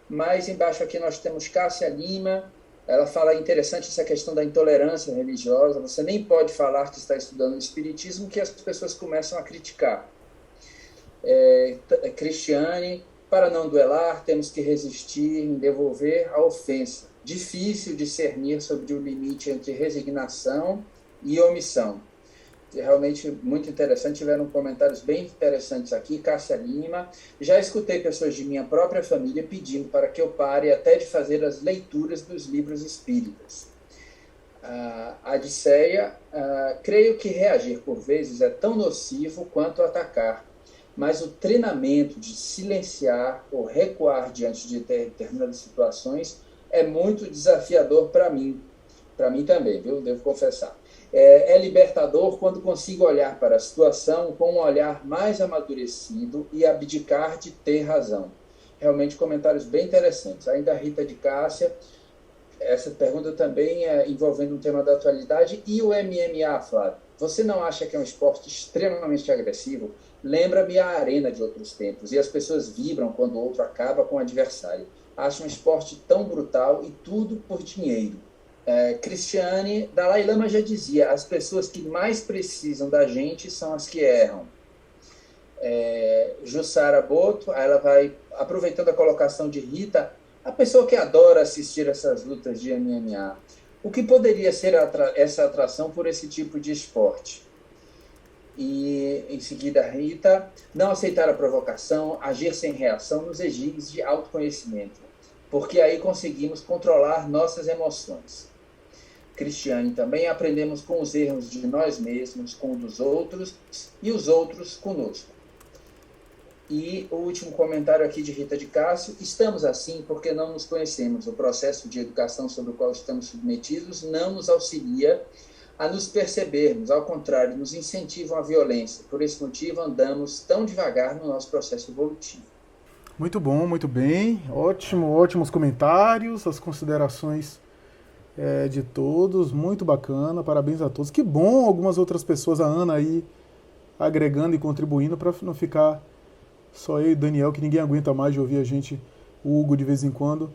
Mais embaixo aqui nós temos Cássia Lima, ela fala interessante essa questão da intolerância religiosa, você nem pode falar que está estudando o espiritismo que as pessoas começam a criticar. Cristiane, para não duelar, temos que resistir em devolver a ofensa. Difícil discernir sobre o limite entre resignação e omissão. Realmente muito interessante, tiveram comentários bem interessantes aqui. Cássia Lima, já escutei pessoas de minha própria família pedindo para que eu pare até de fazer as leituras dos livros espíritas. A Odisseia, creio que reagir por vezes é tão nocivo quanto atacar, mas o treinamento de silenciar ou recuar diante de determinadas situações é muito desafiador para mim também, viu? Devo confessar. É libertador quando consigo olhar para a situação com um olhar mais amadurecido e abdicar de ter razão. Realmente comentários bem interessantes. Ainda a Rita de Cássia, essa pergunta também é envolvendo um tema da atualidade. E o MMA, Flávio? Você não acha que é um esporte extremamente agressivo? Lembra-me a arena de outros tempos, e as pessoas vibram quando o outro acaba com o adversário. Acho um esporte tão brutal e tudo por dinheiro. Cristiane, Dalai Lama já dizia, as pessoas que mais precisam da gente são as que erram. Jussara Boto, ela vai, aproveitando a colocação de Rita, a pessoa que adora assistir essas lutas de MMA, o que poderia ser essa atração por esse tipo de esporte? E, em seguida, Rita, não aceitar a provocação, agir sem reação, nos exige autoconhecimento, porque aí conseguimos controlar nossas emoções. Cristiane também, aprendemos com os erros de nós mesmos, com os dos outros e os outros conosco. E o último comentário aqui de Rita de Cássio, estamos assim porque não nos conhecemos. O processo de educação sobre o qual estamos submetidos não nos auxilia a nos percebermos, ao contrário, nos incentivam à violência. Por esse motivo, andamos tão devagar no nosso processo evolutivo. Muito bom, muito bem. Ótimos comentários, as considerações de todos, muito bacana, parabéns a todos. Que bom algumas outras pessoas, a Ana aí, agregando e contribuindo para não ficar só eu e Daniel, que ninguém aguenta mais de ouvir a gente, o Hugo de vez em quando,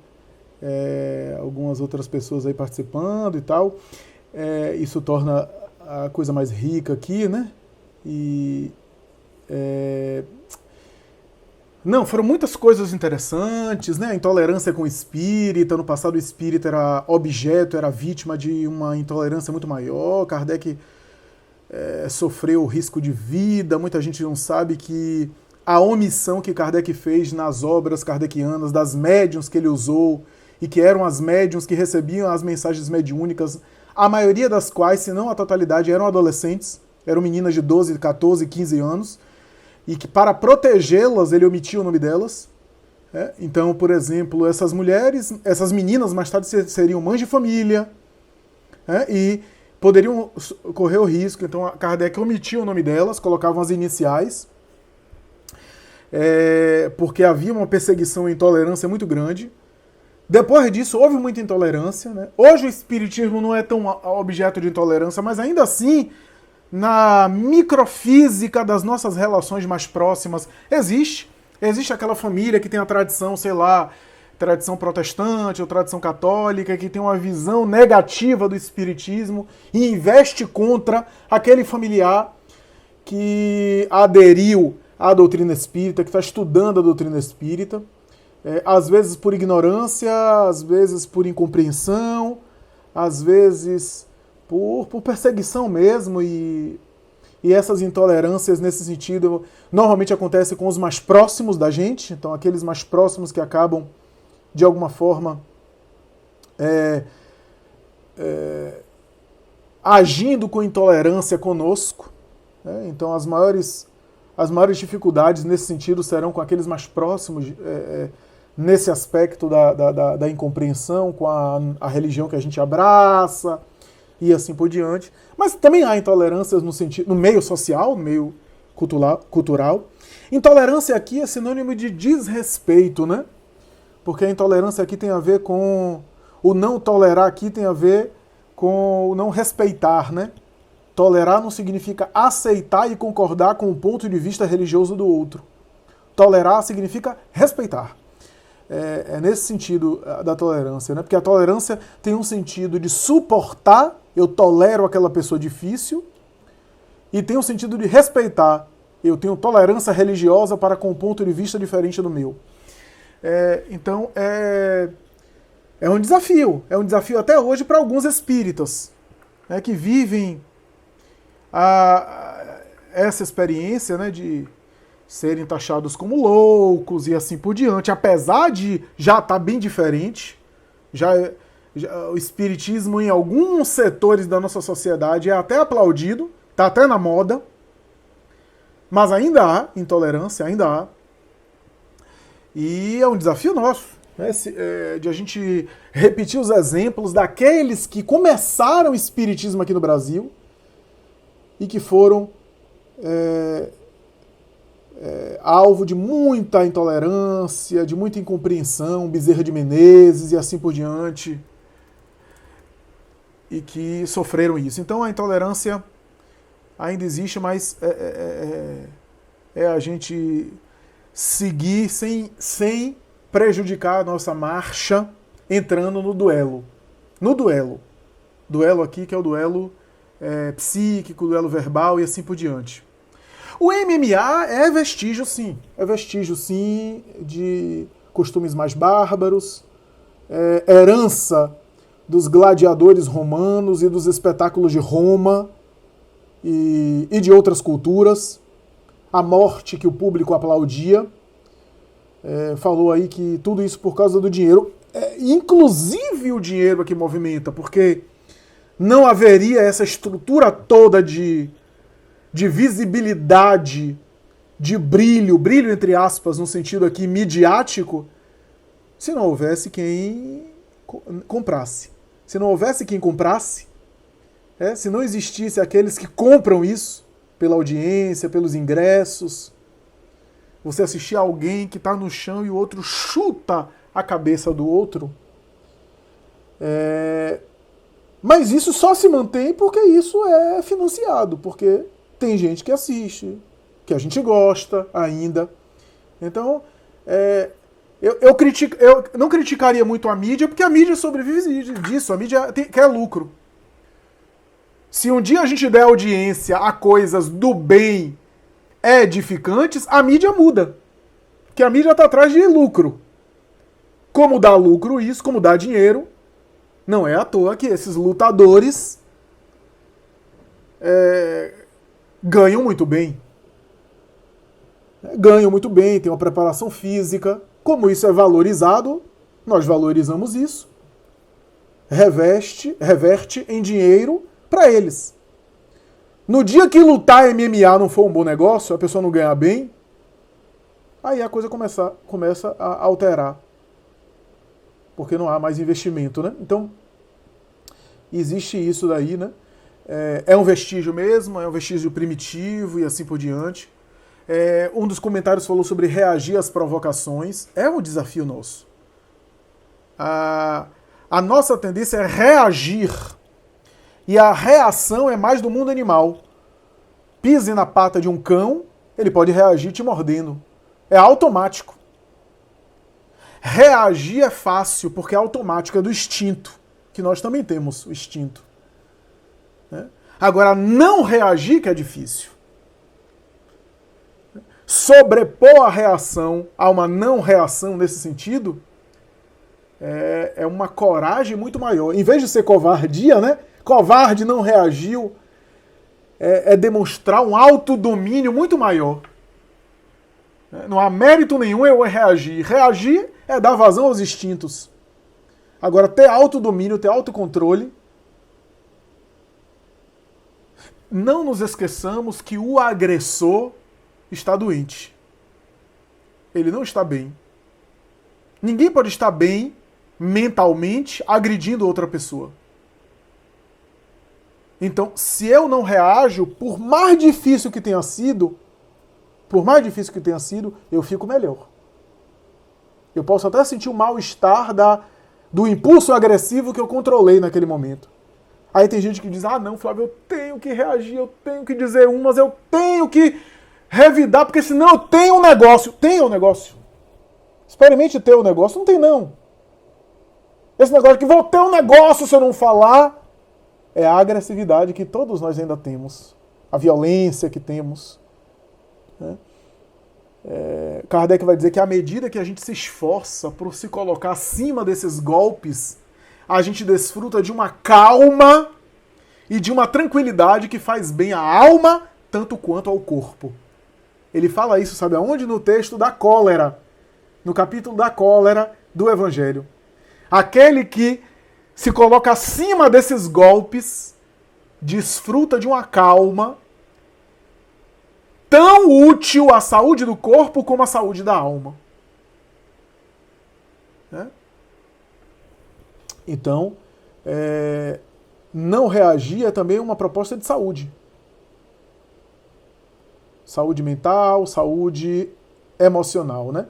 algumas outras pessoas aí participando e tal. Isso torna a coisa mais rica aqui, né? Não, foram muitas coisas interessantes, né? A intolerância com o espírita. No passado o espírita era objeto, era vítima de uma intolerância muito maior. Kardec sofreu risco de vida. Muita gente não sabe que a omissão que Kardec fez nas obras kardecianas, das médiuns que ele usou, e que eram as médiuns que recebiam as mensagens mediúnicas, a maioria das quais, se não a totalidade, eram adolescentes, eram meninas de 12, 14, 15 anos, e que para protegê-las ele omitia o nome delas. Então, por exemplo, essas mulheres, essas meninas mais tarde seriam mães de família, e poderiam correr o risco. Então Kardec omitia o nome delas, colocavam as iniciais, porque havia uma perseguição e intolerância muito grande. Depois disso, houve muita intolerância. Né? Hoje o espiritismo não é tão objeto de intolerância, mas ainda assim, na microfísica das nossas relações mais próximas, existe aquela família que tem a tradição, sei lá, tradição protestante ou tradição católica, que tem uma visão negativa do espiritismo e investe contra aquele familiar que aderiu à doutrina espírita, que está estudando a doutrina espírita, às vezes por ignorância, às vezes por incompreensão, às vezes por perseguição mesmo, e essas intolerâncias nesse sentido normalmente acontecem com os mais próximos da gente, então aqueles mais próximos que acabam de alguma forma agindo com intolerância conosco. Então as maiores dificuldades nesse sentido serão com aqueles mais próximos, nesse aspecto da incompreensão com a religião que a gente abraça e assim por diante. Mas também há intolerâncias no meio social, no meio cultural. Intolerância aqui é sinônimo de desrespeito, né? Porque a intolerância aqui tem a ver com... O não tolerar aqui tem a ver com o não respeitar, né? Tolerar não significa aceitar e concordar com o ponto de vista religioso do outro. Tolerar significa respeitar. É nesse sentido da tolerância, né? Porque a tolerância tem um sentido de suportar, eu tolero aquela pessoa difícil, e tem um sentido de respeitar, eu tenho tolerância religiosa para com um ponto de vista diferente do meu. Então, é um desafio até hoje para alguns espíritas, né, que vivem essa experiência, né, de serem taxados como loucos e assim por diante, apesar de já estar bem diferente, já o espiritismo em alguns setores da nossa sociedade é até aplaudido, está até na moda, mas ainda há intolerância, ainda há. E é um desafio nosso, né, de a gente repetir os exemplos daqueles que começaram o espiritismo aqui no Brasil e que foram alvo de muita intolerância, de muita incompreensão, Bezerra de Menezes e assim por diante, e que sofreram isso. Então a intolerância ainda existe, mas a gente seguir sem prejudicar a nossa marcha, entrando no duelo. No duelo. Duelo aqui, que é o duelo psíquico, duelo verbal e assim por diante. O MMA é vestígio, sim. É vestígio, sim, de costumes mais bárbaros, herança dos gladiadores romanos e dos espetáculos de Roma e de outras culturas. A morte que o público aplaudia. Falou aí que tudo isso por causa do dinheiro. Inclusive o dinheiro que movimenta, porque não haveria essa estrutura toda de visibilidade, de brilho entre aspas, no sentido aqui midiático, se não houvesse quem comprasse. Se não houvesse quem comprasse, se não existisse aqueles que compram isso, pela audiência, pelos ingressos, você assistir a alguém que está no chão e o outro chuta a cabeça do outro. Mas isso só se mantém porque isso é financiado, porque tem gente que assiste, que a gente gosta ainda. Então, eu não criticaria muito a mídia, porque a mídia sobrevive disso, a mídia quer lucro. Se um dia a gente der audiência a coisas do bem edificantes, a mídia muda. Porque a mídia está atrás de lucro. Como dá lucro isso, como dá dinheiro, não é à toa que esses lutadores ganham muito bem. ganham muito bem, têm uma preparação física. Como isso é valorizado, nós valorizamos isso, reverte em dinheiro para eles. No dia que lutar MMA não for um bom negócio, a pessoa não ganhar bem, aí a coisa começa a alterar. Porque não há mais investimento, né? Então, existe isso daí, né? É um vestígio mesmo, é um vestígio primitivo e assim por diante. Um dos comentários falou sobre reagir às provocações. É um desafio nosso. A nossa tendência é reagir. E a reação é mais do mundo animal. Pise na pata de um cão, ele pode reagir te mordendo. É automático. Reagir é fácil, porque é automático, é do instinto. Que nós também temos o instinto. Né? Agora, não reagir que é difícil. Sobrepor a reação a uma não reação nesse sentido é uma coragem muito maior. Em vez de ser covardia, né? Covarde não reagiu, é demonstrar um autodomínio muito maior. Não há mérito nenhum eu reagir. Reagir é dar vazão aos instintos. Agora, ter autodomínio, ter autocontrole. Não nos esqueçamos que o agressor está doente. Ele não está bem. Ninguém pode estar bem mentalmente agredindo outra pessoa. Então, se eu não reajo, por mais difícil que tenha sido, eu fico melhor. Eu posso até sentir o mal-estar do impulso agressivo que eu controlei naquele momento. Aí tem gente que diz, não, Flávio, eu tenho que reagir, eu tenho que dizer mas eu tenho que revidar, porque senão eu tenho um negócio. Tenha um negócio. Experimente ter um negócio. Não tem, não. Esse negócio que vou ter um negócio se eu não falar, é a agressividade que todos nós ainda temos. A violência que temos. Né? Kardec vai dizer que à medida que a gente se esforça por se colocar acima desses golpes, a gente desfruta de uma calma e de uma tranquilidade que faz bem à alma, tanto quanto ao corpo. Ele fala isso, sabe aonde? No texto da cólera. No capítulo da cólera do Evangelho. Aquele que se coloca acima desses golpes, desfruta de uma calma tão útil à saúde do corpo como à saúde da alma. Né? Então, não reagir é também uma proposta de saúde. Saúde mental, saúde emocional, né?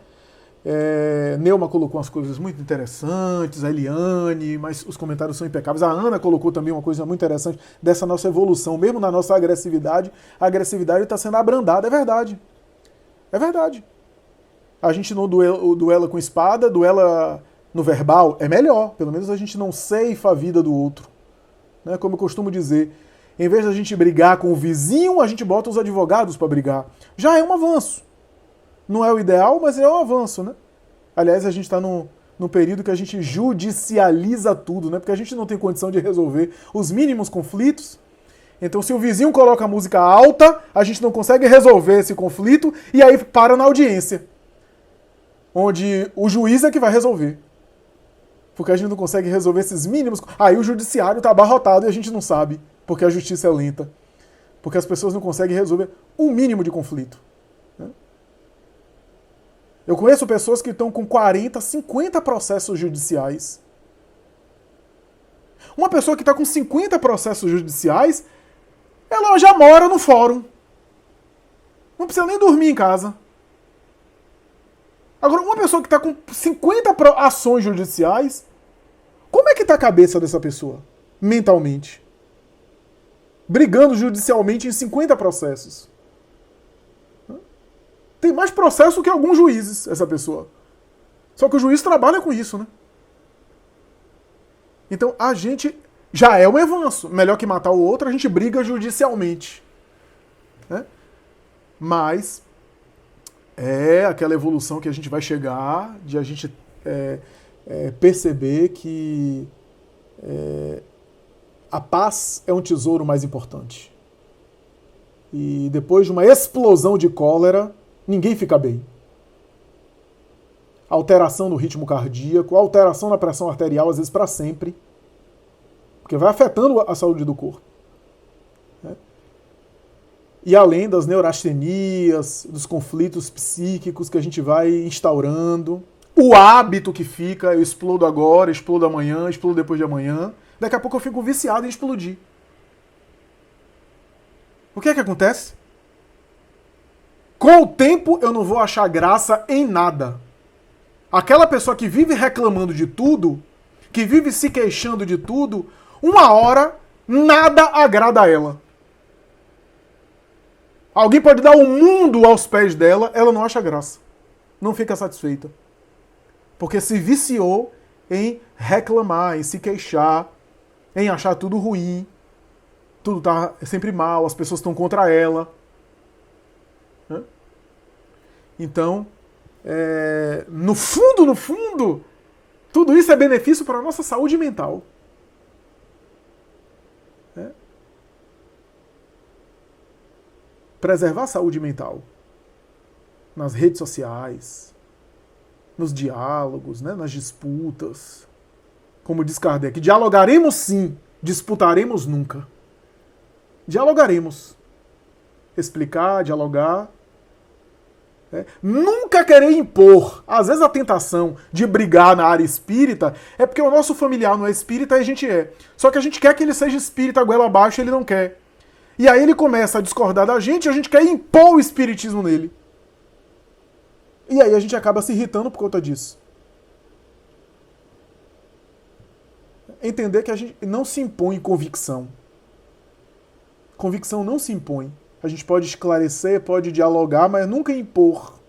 Neuma colocou umas coisas muito interessantes, a Eliane, mas os comentários são impecáveis. A Ana colocou também uma coisa muito interessante dessa nossa evolução, mesmo na nossa agressividade, a agressividade está sendo abrandada, é verdade. É verdade. A gente não duela com espada, duela no verbal, é melhor. Pelo menos a gente não ceifa a vida do outro. Né? Como eu costumo dizer, em vez da gente brigar com o vizinho, a gente bota os advogados para brigar. Já é um avanço. Não é o ideal, mas é um avanço, né? Aliás, a gente está num período que a gente judicializa tudo, né? Porque a gente não tem condição de resolver os mínimos conflitos. Então, se o vizinho coloca a música alta, a gente não consegue resolver esse conflito e aí para na audiência, onde o juiz é que vai resolver. Porque a gente não consegue resolver esses mínimos. Aí o judiciário está abarrotado e a gente não sabe, porque a justiça é lenta. Porque as pessoas não conseguem resolver um mínimo de conflito. Eu conheço pessoas que estão com 40, 50 processos judiciais. Uma pessoa que está com 50 processos judiciais, ela já mora no fórum. Não precisa nem dormir em casa. Agora, uma pessoa que está com 50 ações judiciais, como é que está a cabeça dessa pessoa, mentalmente? Brigando judicialmente em 50 processos. Tem mais processo que alguns juízes, essa pessoa. Só que o juiz trabalha com isso, né? Então, a gente já é um avanço. Melhor que matar o outro, a gente briga judicialmente. Né? Mas é aquela evolução que a gente vai chegar, de a gente perceber que a paz é um tesouro mais importante. E depois de uma explosão de cólera, ninguém fica bem. Alteração no ritmo cardíaco, alteração na pressão arterial, às vezes para sempre, porque vai afetando a saúde do corpo. Né? E além das neurastenias, dos conflitos psíquicos que a gente vai instaurando, o hábito que fica, eu explodo agora, explodo amanhã, explodo depois de amanhã, daqui a pouco eu fico viciado em explodir. O que é que acontece? Com o tempo eu não vou achar graça em nada. Aquela pessoa que vive reclamando de tudo, que vive se queixando de tudo, uma hora nada agrada a ela. Alguém pode dar o mundo aos pés dela, ela não acha graça. Não fica satisfeita. Porque se viciou em reclamar, em se queixar, em achar tudo ruim, tudo tá sempre mal, as pessoas estão contra ela. Então, no fundo, tudo isso é benefício para a nossa saúde mental. Preservar a saúde mental nas redes sociais, nos diálogos, né, nas disputas. Como diz Kardec, dialogaremos sim, disputaremos nunca. Dialogaremos. Explicar, dialogar. Nunca querer impor. Às vezes a tentação de brigar na área espírita é porque o nosso familiar não é espírita e a gente é. Só que a gente quer que ele seja espírita goela abaixo e ele não quer. E aí ele começa a discordar da gente e a gente quer impor o espiritismo nele. E aí a gente acaba se irritando por conta disso. Entender que a gente não se impõe convicção. Convicção não se impõe. A gente pode esclarecer, pode dialogar, mas nunca impor.